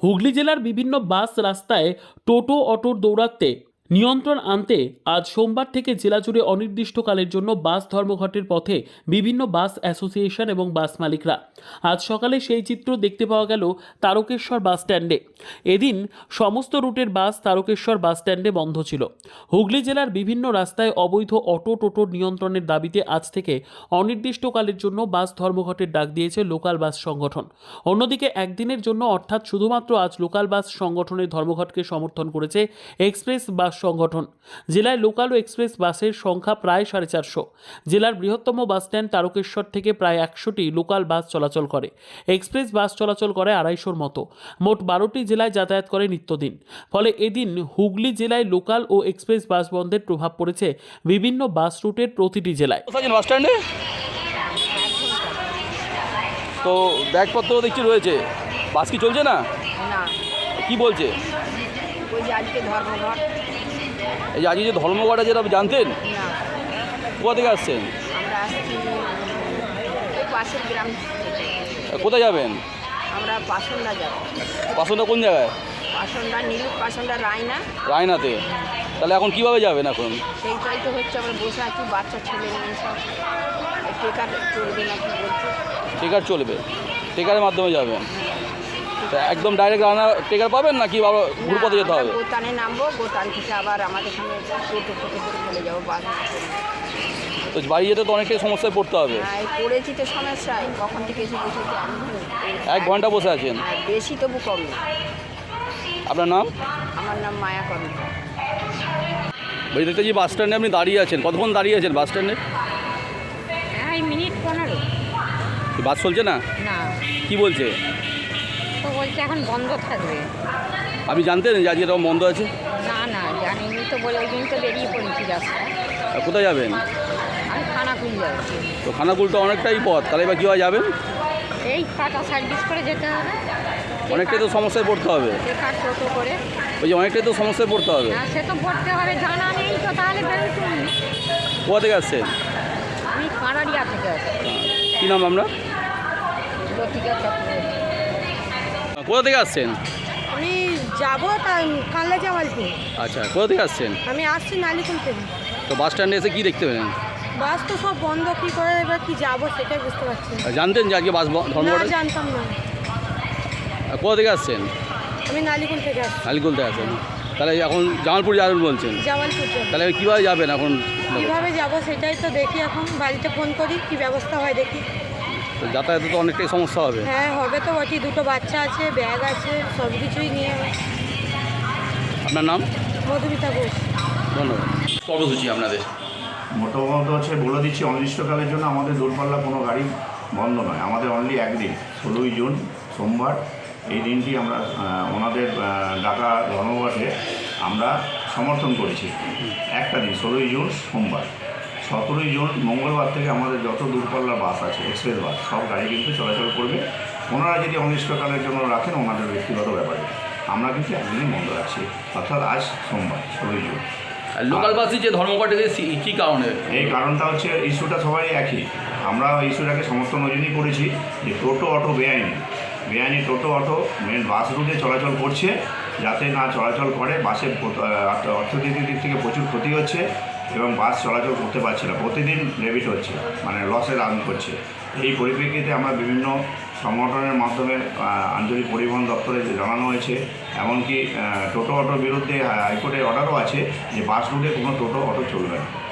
হুগলি জেলার বিভিন্ন বাস রাস্তায় টোটো অটোর দৌরাত্ম্যে নিয়ন্ত্রণ আনতে আজ সোমবার থেকে জেলা জুড়ে অনির্দিষ্টকালের জন্য বাস ধর্মঘটের পথে বিভিন্ন বাস অ্যাসোসিয়েশন এবং বাস মালিকরা। আজ সকালে সেই চিত্র দেখতে পাওয়া গেল তারকেশ্বর বাস স্ট্যান্ডে। এদিন সমস্ত রুটের বাস তারকেশ্বর বাস স্ট্যান্ডে বন্ধ ছিল। হুগলি জেলার বিভিন্ন রাস্তায় অবৈধ অটো টোটোর নিয়ন্ত্রণের দাবিতে আজ থেকে অনির্দিষ্টকালের জন্য বাস ধর্মঘটের ডাক দিয়েছে লোকাল বাস সংগঠন। অন্যদিকে একদিনের জন্য অর্থাৎ শুধুমাত্র আজ লোকাল বাস সংগঠনের ধর্মঘটকে সমর্থন করেছে এক্সপ্রেস বাস সংগঠন। জেলায় লোকাল ও এক্সপ্রেস বাসের সংখ্যা প্রায় 450। জেলার বৃহত্তম বাস স্ট্যান্ড তারকেশ্বর থেকে প্রায় 100টি লোকাল বাস চলাচল করে। এক্সপ্রেস বাস চলাচল করে 250-র মতো। মোট 12টি জেলায় যাতায়াত করে নিত্যদিন। ফলে এদিন হুগলি জেলায় লোকাল ও এক্সপ্রেস বাস বন্ধের প্রভাব পড়েছে বিভিন্ন বাস রুটের প্রতিটি জেলায়। বাস স্ট্যান্ডে তো ব্যাগপত্র দেখছি রয়েছে, বাস কি চলছে না? না, কি বলছে? ওই যে আজকে ধর্মঘট। এই যে আজকে যে ধর্মঘট আছে এটা জানতেন? না, কোথা থেকে আসছেন? আমরা আসছি ওই পাশের গ্রাম থেকে। কোথায় যাবেন? আমরা পাসন্ডা যাব। পাসনটা কোন জায়গায়? পাসন্ডা নীলুর পাসন্ডা রায়না। রায়নাতে। তাহলে এখন কিভাবে যাবেন? এখন সেইটাই তো হচ্ছে, আমরা বসে আছি, বাচ্চা ছেলে মেয়ে সব। টেকার চলবে না কি বলছে? টেকার চলবে, টেকারের মাধ্যমে যাবেন। তা একদম ডাইরেক্ট রায়না টেকার পাবেন না কি ঘুরপথে যেতে হবে? গোতানে নামবো, গোতান থেকে আবার আমাদের এখানে টোটো করে চলে যাবো বাস। তো বাড়ি যেতে তো অনেকটাই সমস্যায় পড়তে হবে। হ্যাঁ, পড়েছি তো সমস্যায়, কখন থেকে এসে বসেছি আমি। 1 ঘন্টা বসে আছেন। হ্যাঁ, বেশি তবু কম না। আপনার নাম? আমার নাম মায়া কর্মকার। বলছি দেখতে যে বাস স্ট্যান্ডে আপনি দাঁড়িয়ে আছেন, কতক্ষণ দাঁড়িয়ে আছেন বাস স্ট্যান্ডে? হ্যাঁ, মিনিট 15। বাস চলছে না? না, কি বলছে? তো বলছে এখন বন্ধ থাকবে। আপনি জানতেন যে আজকে এরকম বন্ধ আছে? না না, জানিনি তো, বলে ওই দিন তো বেরিয়ে পড়েছি রাস্তায়। আর কোথায় যাবেন? আমি খানাকুল যাচ্ছি। তো খানাকুলটা অনেকটাই পথ, তাহলে এবার কীভাবে যাবেন? এই টাটা সার্ভিস করে যেতে হবে। অনেকটাই তো সমস্যায় পড়তে হবে। বেকার টোটো করে। ওই যে অনেকটাই তো সমস্যায় পড়তে হবে। হ্যাঁ, সে তো পড়তে হবে, জানা নেই তো, তাহলে বেরোতুন। কোথা থেকে আসছেন? আমি কানাড়িয়া থেকে আসছি। কী নাম আমরা? লতিকা চক্রবর্তী। কোথা থেকে আসছেন? আমি যাবো কানলা জামালপুর। আচ্ছা, কোথা থেকে আসছেন? আমি আসছি নালিকুল থেকে। তো বাস স্ট্যান্ডে এসে কী দেখতে পেলেন? বাস তো সব বন্ধ, কী করে এবার কি যাবো সেটাই বুঝতে পারছি না। জানতেন যে আজকে বাস না, ধর্মঘট? জানতাম না। কোথা থেকে আসছেন? আমি নালিকুল থেকে আসছি। আলিকুল থেকে আসছেন। তাহলে এখন জামালপুর যাবেন বলছেন? জামালপুর যাবো। তাহলে কীভাবে যাবেন এখন? কীভাবে যাবো সেটাই তো দেখি, এখন বাড়িতে ফোন করি কি ব্যবস্থা হয় দেখি। তো যাতায়াতে তো অনেকটাই সমস্যা হবে। হ্যাঁ, হবে তো বটি, দুটো বাচ্চা আছে, ব্যাগ আছে, সব কিছুই নিয়ে। আপনার নাম? মধুমিতা ঘোষ। ধন্যবাদ। কর্মসূচি আপনাদের? মোটামুটি হচ্ছে বলে দিচ্ছি, অনির্দিষ্টকালের জন্য আমাদের দূরপাল্লা কোনো গাড়ি বন্ধ নয়। আমাদের অনলি একদিন 16ই জুন সোমবার, এই দিনটি আমরা ওনাদের ডাকা ধর্মঘটে আমরা সমর্থন করেছি। একটা দিন 16ই জুন সোমবার। 17ই জুন মঙ্গলবার থেকে আমাদের যত দূরপাল্লার বাস আছে, এক্সপ্রেস বাস, সব গাড়ি কিন্তু চলাচল করবে। ওনারা যদি অনির্দিষ্টকালের জন্য রাখেন ওনাদের ব্যক্তিগত ব্যাপারে, আমরা কিন্তু একদিনই বন্ধ রাখছি, অর্থাৎ আজ সোমবার 16ই জুন। লোকাল বাসে যে ধর্মঘটে কী কারণে? এই কারণটা হচ্ছে, ইস্যুটা সবাই একই। আমরা ইস্যুটাকে সমর্থন ওই জন্যই করেছি যে টোটো অটো বেআইনি টোটো অটো মেন বাস রুটে চলাচল করছে, যাতে না চলাচল করে। বাসের অর্থনৈতিক দিক থেকে প্রচুর ক্ষতি হচ্ছে এবং বাস চলাচল করতে পারছে না, প্রতিদিন ডেবিট হচ্ছে, মানে লসে রান করছে। এই পরিপ্রেক্ষিতে আমরা বিভিন্ন সংগঠনের মাধ্যমে আঞ্চলিক পরিবহন দপ্তরে জানানো হয়েছে। এমনকি টোটো অটোর বিরুদ্ধে হাইকোর্টের অর্ডারও আছে যে বাস রুটে কোনো টোটো অটো চলবে না।